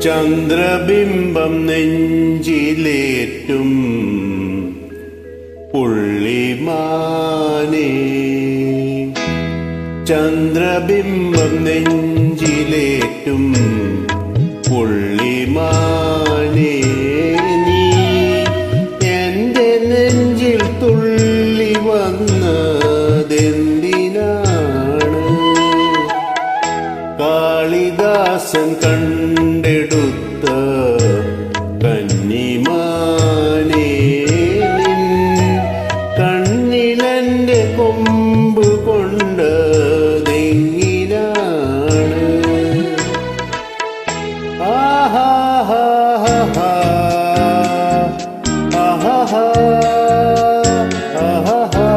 ചന്ദ്രബിംബം നെഞ്ചിലേറ്റും പുള്ളിമാനേ, ചന്ദ്രബിംബം നെഞ്ചിലേറ്റും പുള്ളിമാനേ, നീ എന്റെ നെഞ്ചിൽ തുള്ളി വന്നതെന്തിനാണ്? കാളിദാസൻ കണ്ടെടുത്ത കന്നിമാനേ, നിൻ കണ്ണിലെന്റെ കൊമ്പ് കൊണ്ടതെങ്ങിനാണ്? ആഹാഹാ ആഹാഹാ ആഹാഹാ.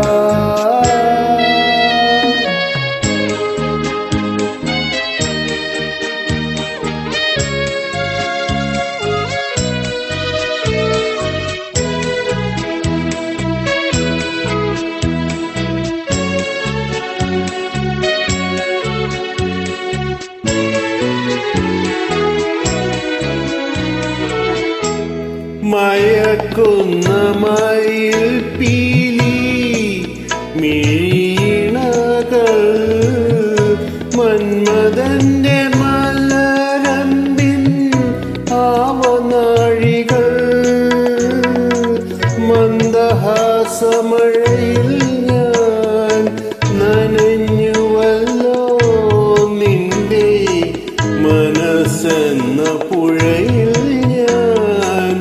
മയക്കുന്ന മയിൽ പീലി മിഴിയിണകൾ, മന്മഥന്റെ മലരമ്പിൻ ആവനാഴികൾ, മന്ദഹാസമഴയിൽ ഞാൻ നനഞ്ഞുവല്ലോ, നിന്റെ മനസ്സെന്ന പുഴയിൽ ഞാൻ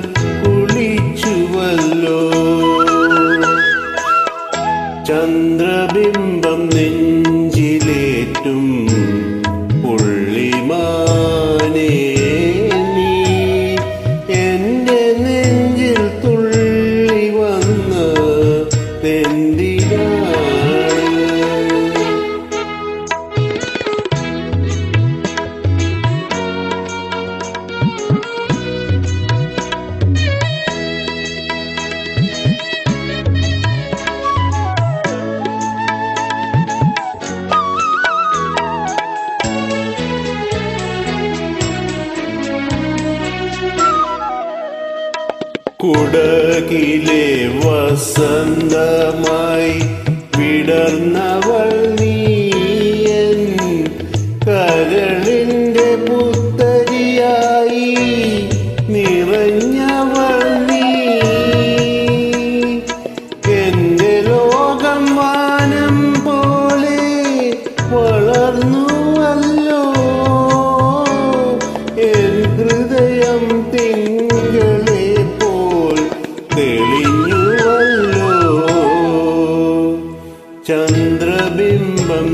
കുളിച്ചുവല്ലോ. ചന്ദ്രബിംബം നെഞ്ചിലേറ്റും പുള്ളിമാനേ, നീ എന്റെ നെഞ്ചിൽ തുള്ളി വന്നതെന്തിനാണ്? കുടകിലെ വസന്തമായി വിടർന്നവൾ നീയൻ, കരളിന്റെ പുത്തരിയായി നിറഞ്ഞവൾ നീ, എന്റെ ലോകം വാനം പോലെ വളർന്നുവല്ലോ, എൻ ഹൃദയം തിങ്കളെ തെളിഞ്ഞുവല്ലോ. ചന്ദ്രബിംബം